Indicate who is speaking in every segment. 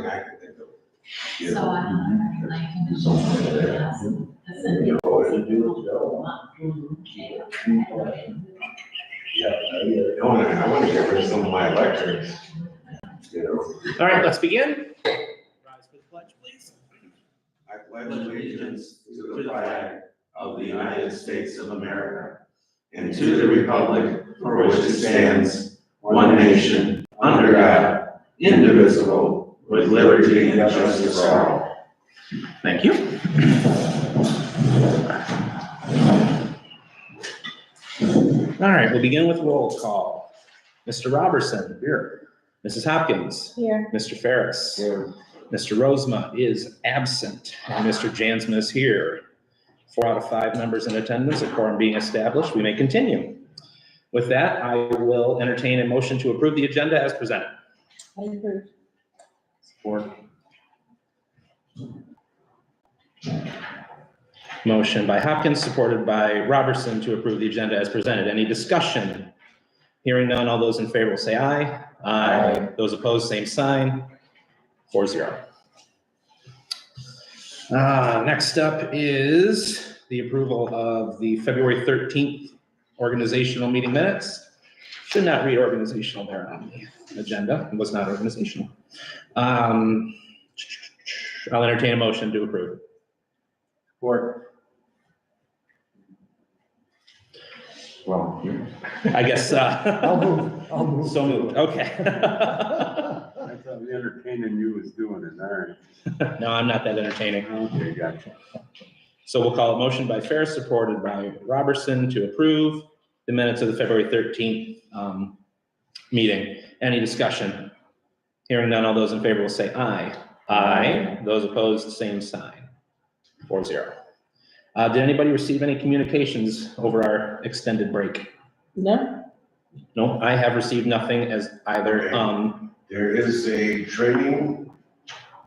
Speaker 1: thing I can think of. You
Speaker 2: So
Speaker 1: know,
Speaker 2: I don't know, like,
Speaker 1: you know, I want to get rid of some of my electrics, you know.
Speaker 3: All right, let's begin. Rise for the pledge, please.
Speaker 1: I pledge allegiance to the flag of the United States of America and to the republic for which it stands, one nation, under God, indivisible, with liberty and justice for all.
Speaker 3: Thank you. All right, we'll begin with roll call. Mr. Robertson. Here. Mrs. Hopkins.
Speaker 4: Here.
Speaker 3: Mr. Ferris.
Speaker 1: Here.
Speaker 3: Mr. Rosema is absent, and Mr. Jansma is here. 4 out of 5 members in attendance, a quorum being established, we may continue. With that, I will entertain a motion to approve the agenda as presented.
Speaker 4: I approve.
Speaker 3: Support. Motion by Hopkins, supported by Robertson to approve the agenda as presented. Any discussion? Hearing none, all those in favor will say aye. Aye. Those opposed, same sign. 4-0. Next up is the approval of the February 13th organizational meeting minutes. Should not read organizational there on the agenda. It was not organizational. I'll entertain a motion to approve.
Speaker 1: Support. Well,
Speaker 3: I guess,
Speaker 5: I'll move.
Speaker 3: so moved, okay.
Speaker 5: I thought entertaining you was doing it, all right.
Speaker 3: No, I'm not that entertaining.
Speaker 5: Okay, gotcha.
Speaker 3: So we'll call a motion by Ferris, supported by Robertson to approve the minutes of the February 13th meeting. Any discussion? Hearing none, all those in favor will say aye. Aye. Those opposed, same sign. 4-0. Did anybody receive any communications over our extended break?
Speaker 4: No?
Speaker 3: No, I have received nothing as either.
Speaker 1: there is a training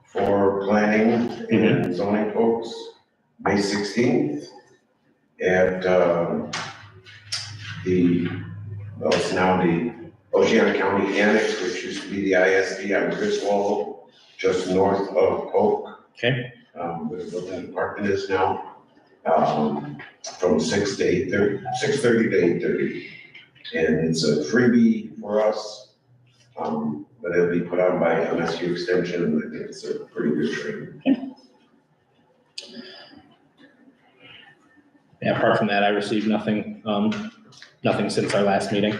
Speaker 1: for planning and zoning folks, May 16th at it's now the Oceana County Annex, which used to be the ISD on Griswold, just north of Oak.
Speaker 3: Okay.
Speaker 1: Where the building department is now, from 6 to 8:30, 6:30 to 8:30. And it's a freebie for us, but it'll be put on by MSU Extension, and I think it's a pretty good training.
Speaker 3: Yeah, apart from that, I received nothing, nothing since our last meeting.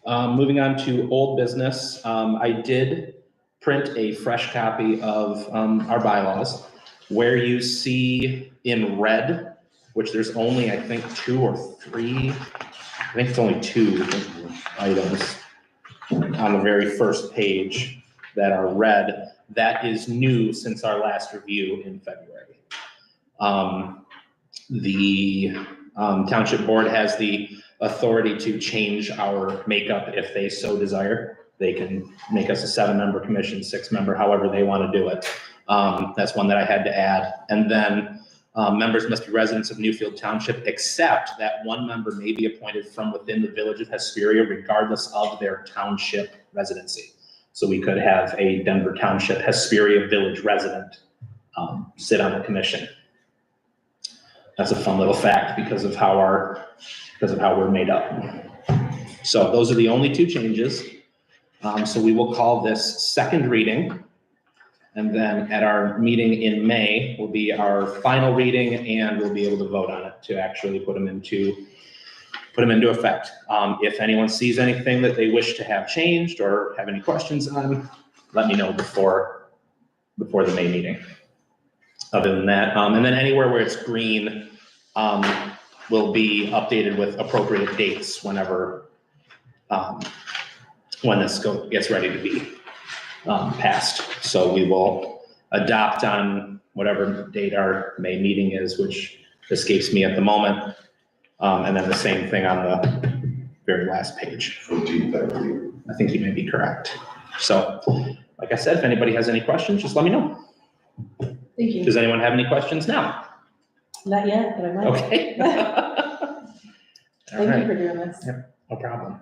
Speaker 3: Moving on to old business, I did print a fresh copy of our bylaws. Where you see in red, which there's only, I think, 2 or 3, I think it's only 2 items on the very first page that are red. That is new since our last review in February. The Township Board has the authority to change our makeup if they so desire. They can make us a 7-member commission, 6-member, however they want to do it. That's one that I had to add. And then members must be residents of Newfield Township, except that 1 member may be appointed from within the village of Hesperia, regardless of their township residency. So we could have a Denver Township Hesperia village resident sit on the commission. That's a fun little fact because of how we're made up. So those are the only 2 changes. So we will call this second reading. And then at our meeting in May will be our final reading, and we'll be able to vote on it to actually put them into effect. If anyone sees anything that they wish to have changed or have any questions on, let me know before the May meeting. Other than that, and then anywhere where it's green will be updated with appropriate dates whenever when this gets ready to be passed. So we will adopt on whatever date our May meeting is, which escapes me at the moment. And then the same thing on the very last page.
Speaker 1: 14th, I believe.
Speaker 3: I think you may be correct. So, like I said, if anybody has any questions, just let me know.
Speaker 4: Thank you.
Speaker 3: Does anyone have any questions now?
Speaker 4: Not yet, but I might.
Speaker 3: Okay. All
Speaker 4: Thank you
Speaker 3: right,
Speaker 4: for doing this.
Speaker 3: no problem.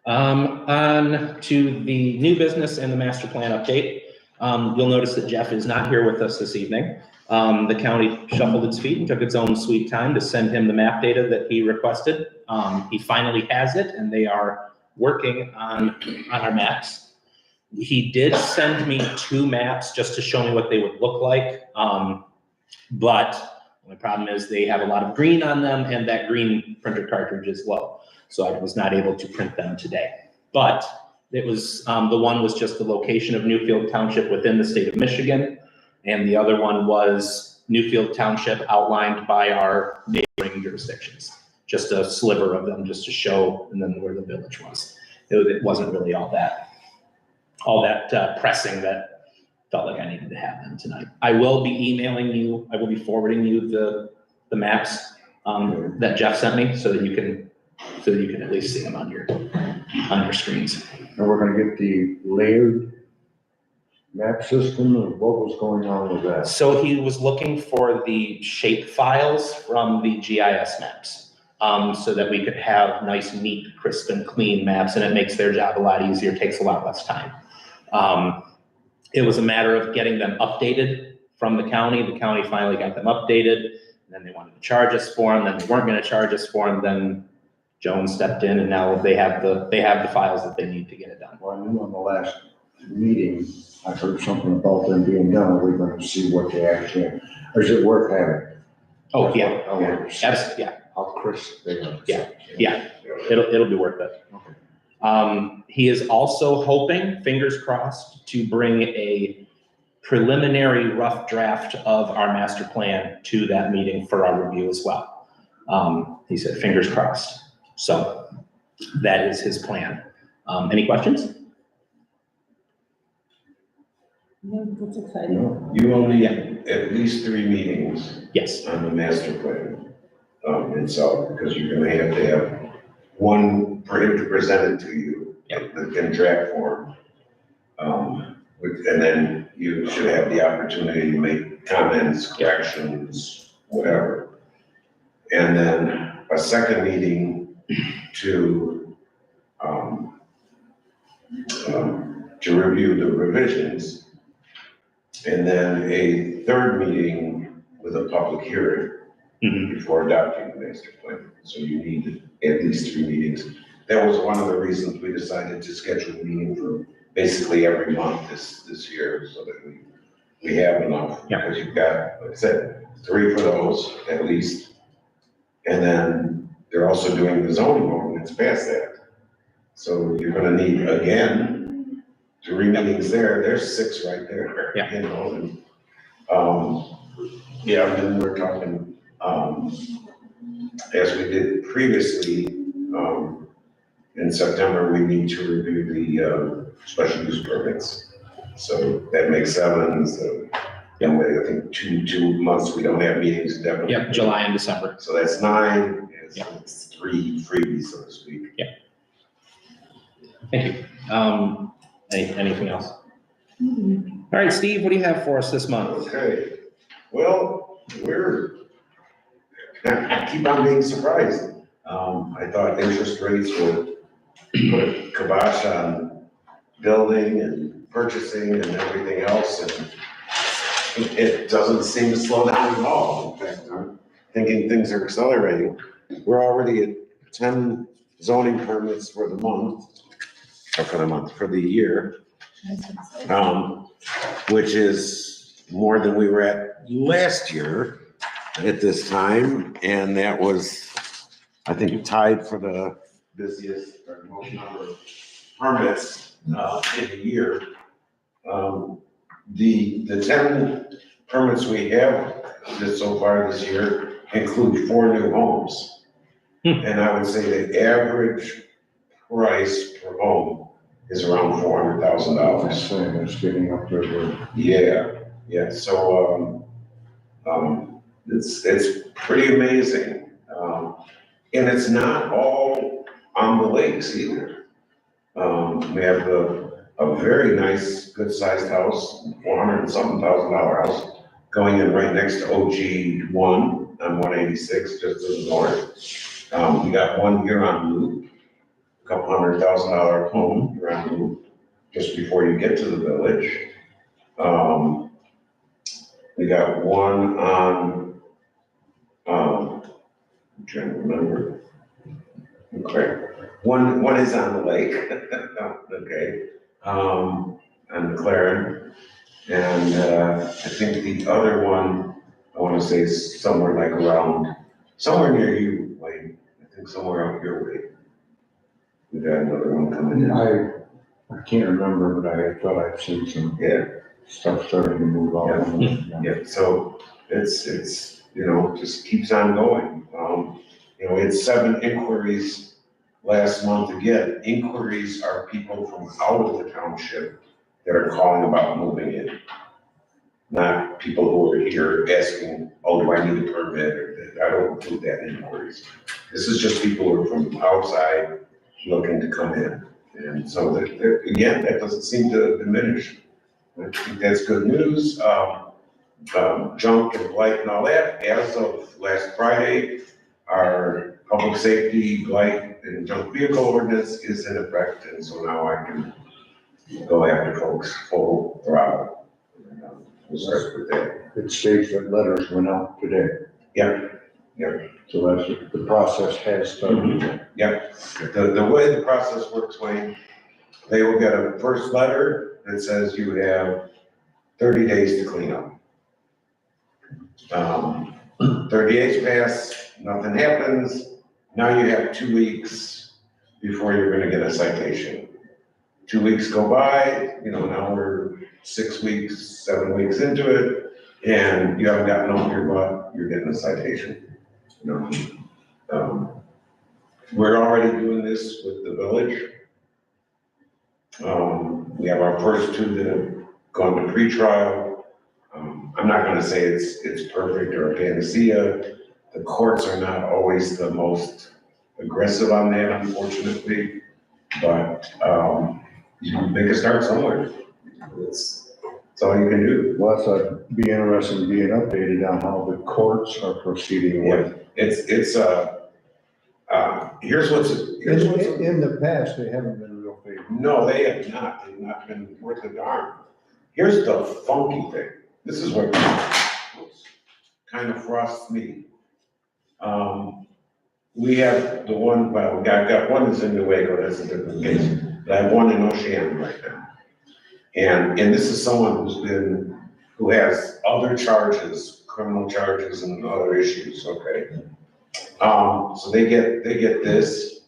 Speaker 3: On to the new business and the master plan update. You'll notice that Jeff is not here with us this evening. The county shuffled its feet and took its own sweet time to send him the map data that he requested. He finally has it, and they are working on our maps. He did send me 2 maps just to show me what they would look like. But the problem is they have a lot of green on them, and that green printer cartridge is low. So I was not able to print them today. But it was, the one was just the location of Newfield Township within the state of Michigan. And the other one was Newfield Township outlined by our neighboring jurisdictions. Just a sliver of them just to show, and then where the village was. It wasn't really all that pressing that felt like I needed to have them tonight. I will be forwarding you the maps that Jeff sent me so that you can at least see them on your screens.
Speaker 2: And we're gonna get the layered map system, and what was going on with that?
Speaker 3: So he was looking for the shape files from the GIS maps, so that we could have nice, neat, crisp, and clean maps, and it makes their job a lot easier, takes a lot less time. It was a matter of getting them updated from the county. The county finally got them updated, and then they wanted to charge us for them, then they weren't gonna charge us for them, then Joan stepped in, and now they have the files that they need to get it done.
Speaker 2: Well, I knew on the last meeting, I heard something about them being done. We're gonna see what they actually, or is it worth having?
Speaker 3: Oh, yeah,
Speaker 2: I want to see
Speaker 3: yeah,
Speaker 2: how crisp they are.
Speaker 3: Yeah. it'll be worth it.
Speaker 2: Okay.
Speaker 3: He is also hoping, fingers crossed, to bring a preliminary rough draft of our master plan to that meeting for our review as well. He said, fingers crossed. So that is his plan. Any questions?
Speaker 4: No, that's exciting.
Speaker 2: No,
Speaker 1: You will need at least 3 meetings
Speaker 3: Yes.
Speaker 1: on the master plan itself, because you're gonna have to have one for him to present it to you in draft form. And then you should have the opportunity to make comments, corrections, whatever. And then a second meeting to review the revisions. And then a third meeting with a public hearing before adopting the master plan. So you need at least 3 meetings. That was one of the reasons we decided to schedule a meeting for basically every month this year, so that we have enough.
Speaker 3: Yeah.
Speaker 1: Because you've got, like I said, 3 for those at least. And then they're also doing the zoning ordinance past that. So you're gonna need, again, 3 meetings there. There's 6 right there.
Speaker 3: Yeah.
Speaker 1: You know, and, yeah, and then we're talking, as we did previously, in September, we need to review the special use permits. So that makes 7, so, I think 2 months we don't have meetings definitely.
Speaker 3: Yep, July and December.
Speaker 1: So that's 9,
Speaker 3: Yeah.
Speaker 1: it's 3 freebies, so to speak.
Speaker 3: Thank you. Anything else? All right, Steve, what do you have for us this month?
Speaker 1: Okay, well, I keep on being surprised. I thought interest rates would put a kibosh on building and purchasing and everything else, and it doesn't seem to slow down at all. In fact, I'm thinking things are accelerating. We're already at 10 zoning permits for the month, or for the year, which is more than we were at last year at this time, and that was, I think, tied for the busiest or most number of permits in a year. The 10 permits we have so far this year include 4 new homes. And I would say the average price per home is around $400,000.
Speaker 2: saying it's getting up there.
Speaker 1: Yeah, so, it's pretty amazing. And it's not all on the lakes either. We have a very nice, good-sized house, $400 and something thousand house, going in right next to OG 1 on 186, just to the north. We got one here on Loop, couple $100,000 home around just before you get to the village. We got one on, I'm trying to remember. Okay, one is on the lake, okay, on McLaren. And, I think the other one, I wanna say is somewhere like around, somewhere near you, Wayne, I think somewhere out your way. We got another one coming in.
Speaker 2: I can't remember, but I thought I'd seen some
Speaker 1: Yeah,
Speaker 2: stuff starting to move on.
Speaker 1: yeah, so it's, just keeps on going. We had 7 inquiries last month. Again, inquiries are people from out of the township that are calling about moving in. Not people who are here asking, oh, do I need a permit, or I don't do that inquiries. This is just people who are from outside looking to come in. And so again, that doesn't seem to diminish. I think that's good news. Junk and blight and all that, as of last Friday, our public safety, blight and junk vehicle ordinance is in effect, and so now I can go after folks full throttle. We'll start with that.
Speaker 2: It states that letters went out today.
Speaker 1: Yep.
Speaker 2: So that's, the process has started.
Speaker 1: The way the process works, Wayne, they will get a first letter that says you have 30 days to clean up. 30 days pass, nothing happens. Now you have 2 weeks before you're gonna get a citation. 2 weeks go by, now we're 6 weeks, 7 weeks into it, and you haven't gotten off your butt, you're getting a citation. We're already doing this with the village. We have our first 2 that have gone to pretrial. I'm not gonna say it's perfect or a panacea. The courts are not always the most aggressive on that, unfortunately, but, you can make a start somewhere. That's all you can do.
Speaker 2: Well, that'd be interesting being updated on how the courts are proceeding with.
Speaker 1: It's, here's what's.
Speaker 2: In the past, they haven't been real favorable.
Speaker 1: No, they have not. They've not been worth a darn. Here's the funky thing. This is what kind of frosts me. We have the one, well, I've got one that's in Newfield, that's a different case. But I have one in Oceana right now. And this is someone who has other charges, criminal charges and other issues, okay? So they get this.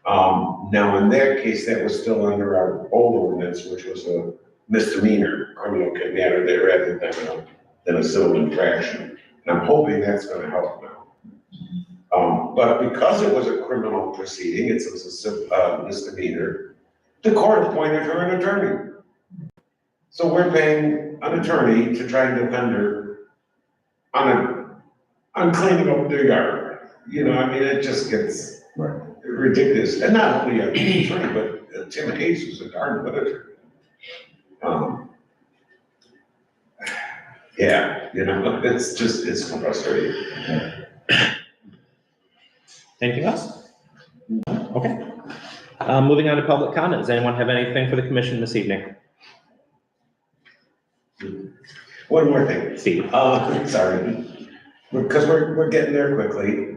Speaker 1: Now in their case, that was still under our old ordinance, which was a misdemeanor criminal matter there rather than a civil infraction. And I'm hoping that's gonna help now. But because it was a criminal proceeding, it was a misdemeanor, the court appointed her an attorney. So we're paying an attorney to try and defend her on cleaning up their yard. It just gets ridiculous. And not only an attorney, but Tim Hayes was a darn good attorney. It's frustrating.
Speaker 3: Anything else? No? Okay. Moving on to public comment. Does anyone have anything for the commission this evening?
Speaker 1: One more thing.
Speaker 3: Steve?
Speaker 1: Sorry, because we're getting there quickly.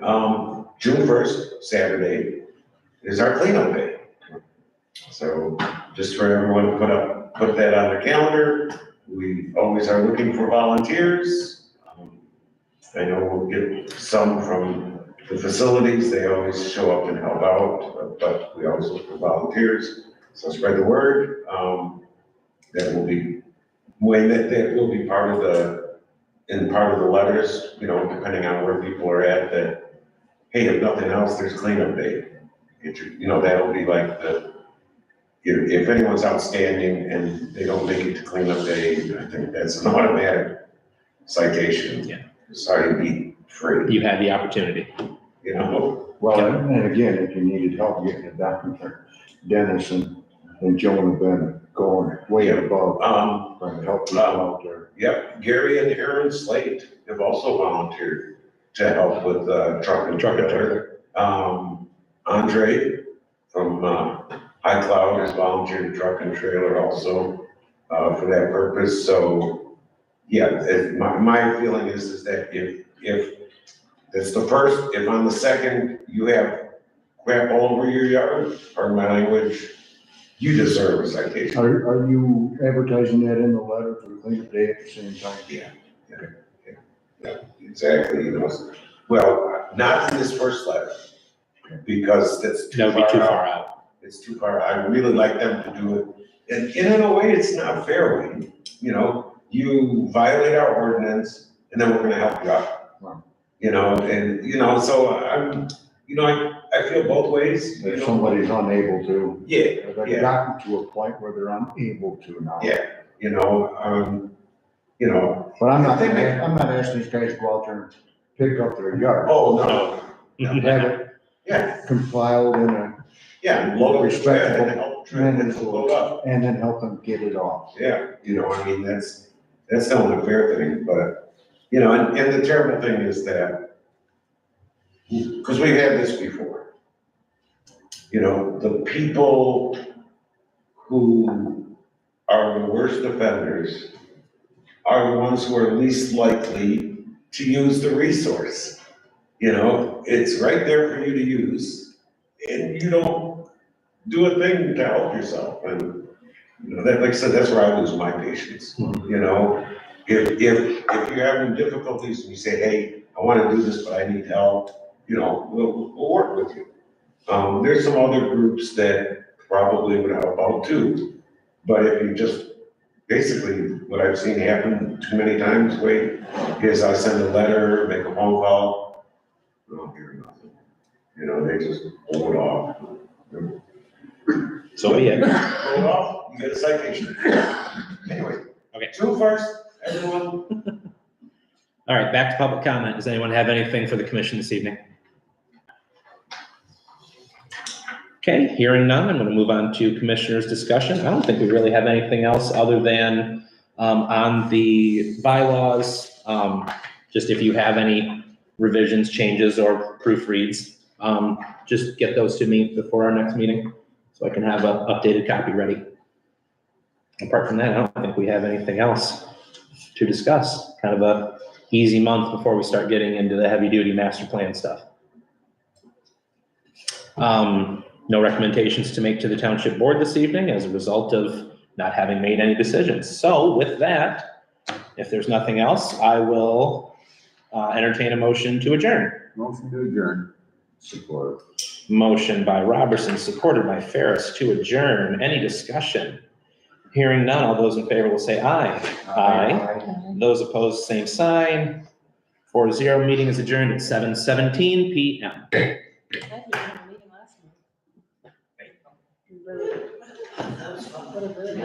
Speaker 1: June 1st, Saturday, is our cleanup day. So just for everyone to put that on their calendar. We always are looking for volunteers. I know we'll get some from the facilities. They always show up and help out, but we always look for volunteers. So spread the word. That will be, Wayne, that will be part of the letters, depending on where people are at, that, hey, if nothing else, there's cleanup day. That'll be like if anyone's outstanding and they don't make it to cleanup day, I think that's an automatic citation.
Speaker 3: Yeah.
Speaker 1: Sorry to be free.
Speaker 3: You had the opportunity.
Speaker 2: Well, and again, if you needed help getting a doctor, Dennis and Joan have been going way above, trying to help people out there.
Speaker 1: Yep, Gary and Aaron Slate have also volunteered to help with truck and trailer. Andre
Speaker 5: from iCloud has volunteered truck and trailer also for that purpose. So, yeah, my feeling is that if it's the first, if on the second you have crap all over your yard, pardon my language, you deserve a citation.
Speaker 2: Are you advertising that in the letter for the thing today at the same time?
Speaker 5: Yeah, exactly, you know. Well, not in this first letter, because that's
Speaker 3: That would be too far out.
Speaker 5: It's too far. I really like them to do it. And in a way, it's not fair, Wayne. You know, you violate our ordinance and then we're gonna help you out.
Speaker 2: Wow.
Speaker 5: You know, and, you know, so I'm, you know, I feel both ways. You
Speaker 2: If
Speaker 5: know.
Speaker 2: somebody's unable to,
Speaker 5: Yeah,
Speaker 2: they've gotten to a point where they're unable to now.
Speaker 5: yeah, you know,
Speaker 2: But I'm not,
Speaker 5: If they make-
Speaker 2: I'm not asking these guys to go out there and pick up their yard.
Speaker 5: oh, no,
Speaker 2: Have it
Speaker 5: yeah,
Speaker 2: compiled in a,
Speaker 5: yeah, and load up the tread and help tread and
Speaker 2: Respectable.
Speaker 5: load up.
Speaker 2: and then help them get it off.
Speaker 5: Yeah, you know, I mean, that's the only fair thing, but, you know, and the terrible thing is that, because we've had this before. You know, the people who are the worst offenders are the ones who are least likely to use the resource. You know, it's right there for you to use, and you don't do a thing to help yourself, and, you know, that, like I said, that's where I lose my patience. You know, if you're having difficulties and you say, hey, I wanna do this, but I need help, you know, we'll work with you. There's some other groups that probably would help out too, but if you just, basically, what I've seen happen too many times, Wade, is I send a letter, make a phone call, I don't hear nothing. You know, they just blow it off.
Speaker 3: So be it.
Speaker 5: Blow it off, you get a citation. Anyway.
Speaker 3: Okay.
Speaker 5: True first, everyone.
Speaker 3: All right, back to public comment. Does anyone have anything for the commission this evening? Okay, hearing none, I'm going to move on to commissioners' discussion. I don't think we really have anything else other than on the bylaws. Just if you have any revisions, changes, or proofreads, just get those to me before our next meeting so I can have an updated copy ready. Apart from that, I don't think we have anything else to discuss. Kind of a easy month before we start getting into the heavy-duty master plan stuff. No recommendations to make to the township board this evening as a result of not having made any decisions. So with that, if there's nothing else, I will entertain a motion to adjourn.
Speaker 5: Motion to adjourn.
Speaker 2: Support.
Speaker 3: Motion by Robertson, supported by Ferris to adjourn. Any discussion? Hearing none, all those in favor will say aye. Aye. Those opposed, same sign. 4-0, meeting is adjourned at 7:17 PM.
Speaker 4: I didn't have a meeting last month. Really? What a good-